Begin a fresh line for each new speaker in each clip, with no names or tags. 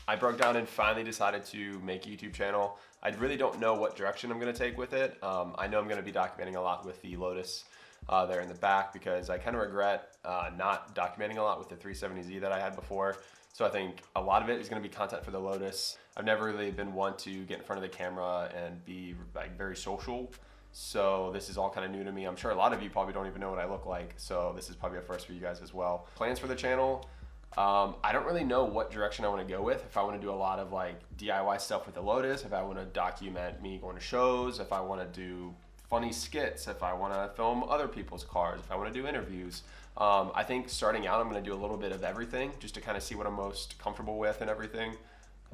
I broke down and finally decided to make a YouTube channel. I really don't know what direction I'm going to take with it. I know I'm going to be documenting a lot with the Lotus there in the back, because I kind of regret not documenting a lot with the 370Z that I had before. So I think a lot of it is going to be content for the Lotus. I've never really been one to get in front of the camera and be like very social. So this is all kind of new to me. I'm sure a lot of you probably don't even know what I look like. So this is probably a first for you guys as well. Plans for the channel. I don't really know what direction I want to go with. If I want to do a lot of like DIY stuff with the Lotus, if I want to document me going to shows, if I want to do funny skits, if I want to film other people's cars, if I want to do interviews. I think starting out I'm going to do a little bit of everything just to kind of see what I'm most comfortable with and everything.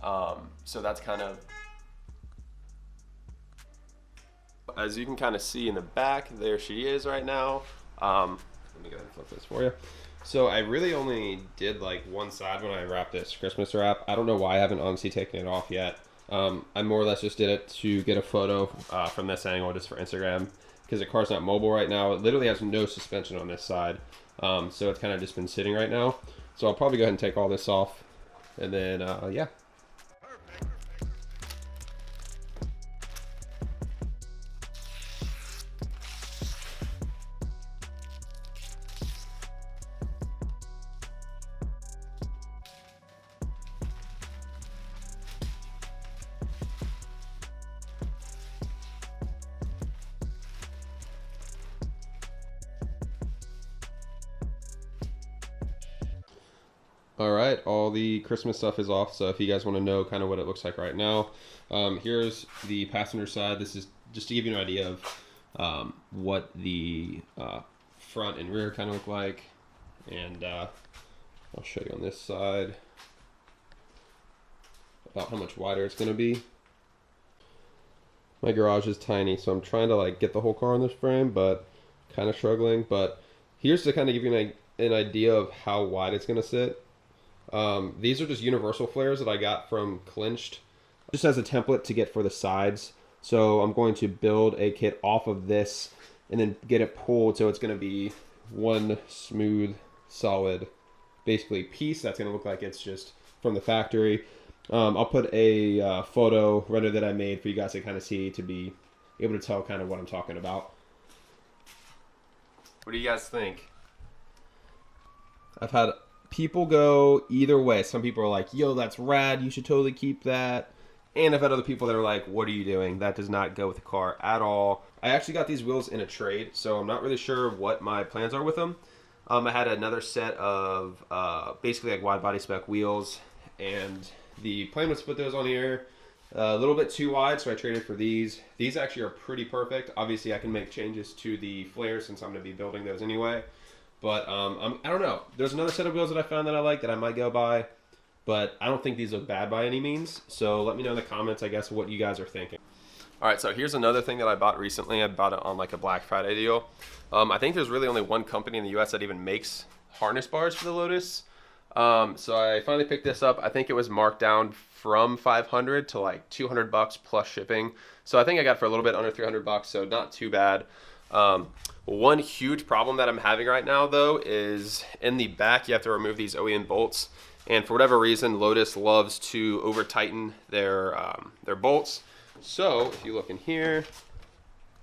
So that's kind of, as you can kind of see in the back, there she is right now. Let me go ahead and flip this for you. So I really only did like one side when I wrapped this Christmas wrap. I don't know why I haven't honestly taken it off yet. I more or less just did it to get a photo from this angle just for Instagram, because the car's not mobile right now. It literally has no suspension on this side. So it's kind of just been sitting right now. So I'll probably go ahead and take all this off, and then yeah. All right, all the Christmas stuff is off, so if you guys want to know kind of what it looks like right now, here's the passenger side. This is just to give you an idea of what the front and rear kind of look like, and I'll show you on this side about how much wider it's going to be. My garage is tiny, so I'm trying to like get the whole car on this frame, but kind of struggling. But here's to kind of give you an idea of how wide it's going to sit. These are just universal flares that I got from Clinched, just as a template to get for the sides. So I'm going to build a kit off of this and then get it pulled so it's going to be one smooth, solid, basically piece that's going to look like it's just from the factory. I'll put a photo render that I made for you guys to kind of see, to be able to tell kind of what I'm talking about. What do you guys think? I've had people go either way. Some people are like, yo, that's rad, you should totally keep that. And I've had other people that are like, what are you doing? That does not go with the car at all. I actually got these wheels in a trade, so I'm not really sure what my plans are with them. I had another set of basically like wide body spec wheels, and the plan was to put those on here a little bit too wide, so I traded for these. These actually are pretty perfect. Obviously I can make changes to the flares since I'm going to be building those anyway. But I don't know. There's another set of wheels that I found that I like that I might go buy, but I don't think these look bad by any means. So let me know in the comments, I guess, what you guys are thinking. All right, so here's another thing that I bought recently. I bought it on like a Black Friday deal. I think there's really only one company in the US that even makes harness bars for the Lotus. So I finally picked this up. I think it was marked down from $500 to like $200 plus shipping. So I think I got it for a little bit under $300, so not too bad. One huge problem that I'm having right now though is in the back you have to remove these OEM bolts, and for whatever reason Lotus loves to over tighten their bolts. So if you look in here,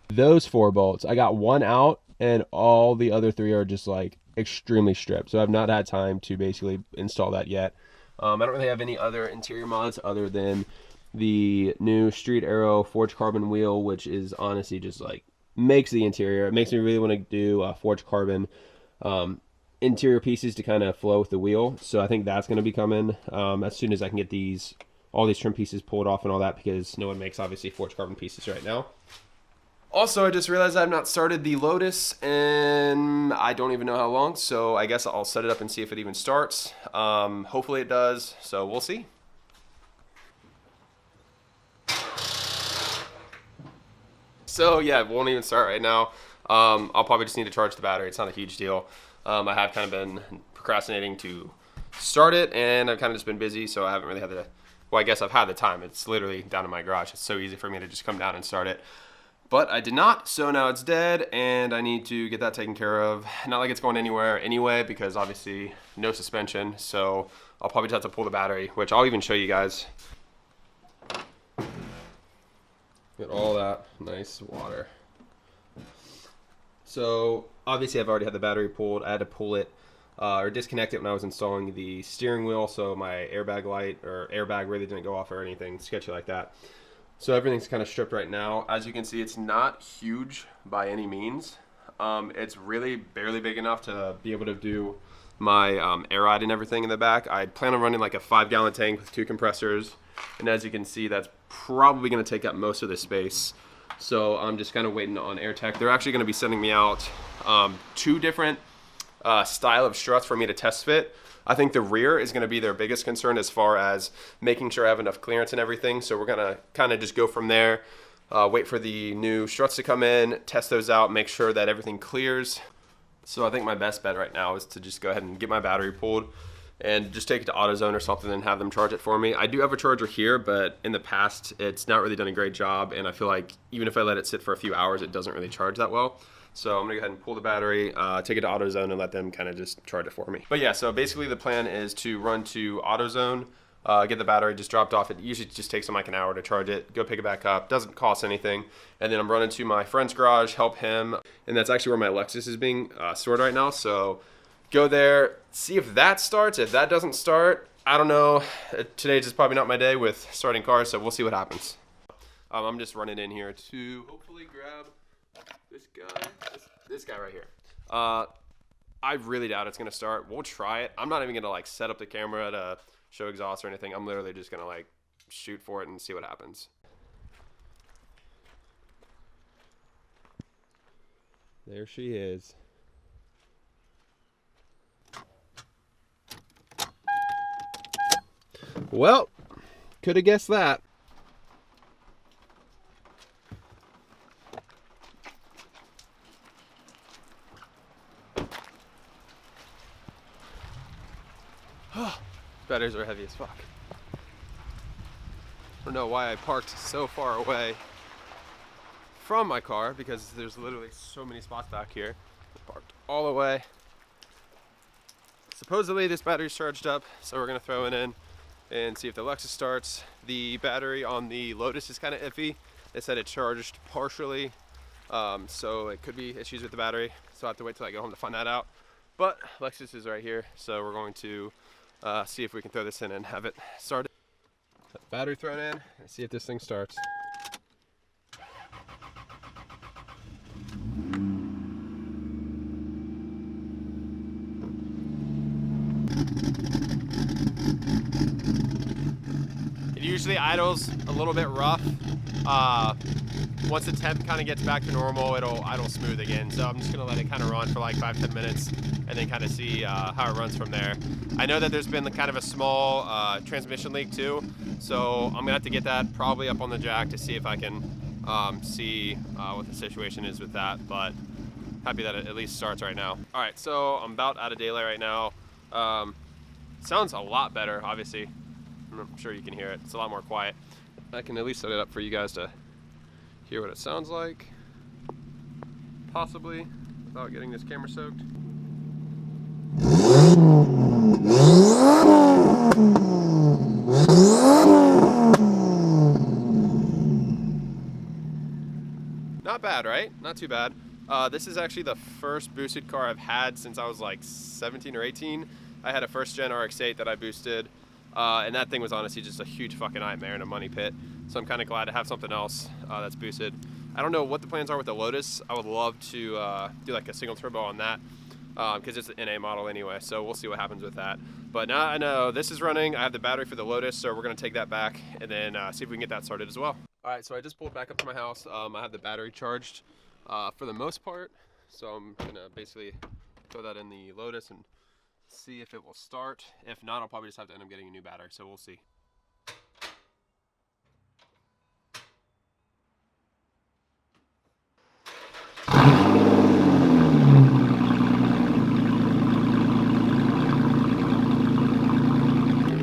those 4 bolts, I got one out and all the other 3 are just like extremely stripped, so I've not had time to basically install that yet. I don't really have any other interior mods other than the new Street Aero forged carbon wheel, which is honestly just like makes the interior. It makes me really want to do forged carbon interior pieces to kind of flow with the wheel. So I think that's going to be coming as soon as I can get all these trim pieces pulled off and all that, because no one makes obviously forged carbon pieces right now. Also, I just realized I've not started the Lotus and I don't even know how long, so I guess I'll set it up and see if it even starts. Hopefully it does, so we'll see. So yeah, it won't even start right now. I'll probably just need to charge the battery. It's not a huge deal. I have kind of been procrastinating to start it, and I've kind of just been busy, so I haven't really had the, well, I guess I've had the time. It's literally down in my garage. It's so easy for me to just come down and start it. But I did not, so now it's dead, and I need to get that taken care of. Not like it's going anywhere anyway, because obviously no suspension, so I'll probably just have to pull the battery, which I'll even show you guys. Get all that nice water. So obviously I've already had the battery pulled. I had to pull it or disconnect it when I was installing the steering wheel, so my airbag light or airbag really didn't go off or anything sketchy like that. So everything's kind of stripped right now. As you can see, it's not huge by any means. It's really barely big enough to be able to do my air ride and everything in the back. I plan on running like a 5-gallon tank with 2 compressors. And as you can see, that's probably going to take up most of the space. So I'm just kind of waiting on AirTech. They're actually going to be sending me out 2 different style of struts for me to test fit. I think the rear is going to be their biggest concern as far as making sure I have enough clearance and everything. So we're going to kind of just go from there, wait for the new struts to come in, test those out, make sure that everything clears. So I think my best bet right now is to just go ahead and get my battery pulled and just take it to AutoZone or something and have them charge it for me. I do have a charger here, but in the past, it's not really done a great job. And I feel like even if I let it sit for a few hours, it doesn't really charge that well. So I'm gonna go ahead and pull the battery, take it to AutoZone and let them kind of just charge it for me. But yeah, so basically the plan is to run to AutoZone, get the battery just dropped off. It usually just takes them like an hour to charge it, go pick it back up, doesn't cost anything. And then I'm running to my friend's garage, help him. And that's actually where my Lexus is being stored right now. So go there, see if that starts. If that doesn't start, I don't know. Today's just probably not my day with starting cars, so we'll see what happens. I'm just running in here to hopefully grab this guy right here. I really doubt it's gonna start. We'll try it. I'm not even gonna like set up the camera to show exhaust or anything. I'm literally just gonna like shoot for it and see what happens. There she is. Well, could have guessed that. Batteries are heavy as fuck. I don't know why I parked so far away from my car, because there's literally so many spots back here. I parked all the way. Supposedly this battery's charged up, so we're gonna throw it in and see if the Lexus starts. The battery on the Lotus is kind of iffy. They said it charged partially, so it could be issues with the battery. So I have to wait till I get home to find that out. But Lexus is right here, so we're going to see if we can throw this in and have it started. Battery thrown in, and see if this thing starts. It usually idles a little bit rough. Once the temp kind of gets back to normal, it'll idle smooth again. So I'm just gonna let it kind of run for like 5-10 minutes and then kind of see how it runs from there. I know that there's been kind of a small transmission leak too, so I'm gonna have to get that probably up on the jack to see if I can see what the situation is with that, but happy that it at least starts right now. All right, so I'm about out of daylight right now. Sounds a lot better, obviously. I'm sure you can hear it. It's a lot more quiet. I can at least set it up for you guys to hear what it sounds like, possibly, without getting this camera soaked. Not bad, right? Not too bad. This is actually the first boosted car I've had since I was like 17 or 18. I had a first gen RX-8 that I boosted, and that thing was honestly just a huge fucking nightmare and a money pit. So I'm kind of glad to have something else that's boosted. I don't know what the plans are with the Lotus. I would love to do like a single turbo on that, because it's an NA model anyway, so we'll see what happens with that. But now I know this is running. I have the battery for the Lotus, so we're gonna take that back and then see if we can get that started as well. All right, so I just pulled back up to my house. I have the battery charged for the most part, so I'm gonna basically throw that in the Lotus and see if it will start. If not, I'll probably just have to end up getting a new battery, so we'll see.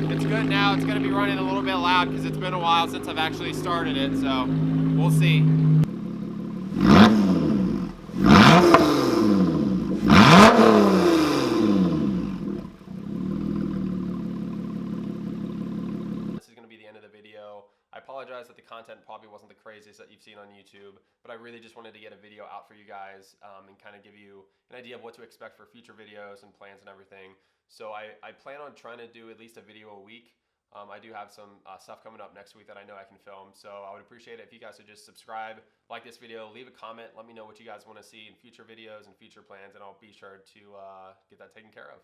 It's good now. It's going to be running a little bit loud because it's been a while since I've actually started it, so we'll see. I apologize that the content probably wasn't the craziest that you've seen on YouTube, but I really just wanted to get a video out for you guys and kind of give you an idea of what to expect for future videos and plans and everything. So I plan on trying to do at least a video a week. I do have some stuff coming up next week that I know I can film, so I would appreciate it if you guys would just subscribe, like this video, leave a comment, let me know what you guys want to see in future videos and future plans, and I'll be sure to get that taken care of.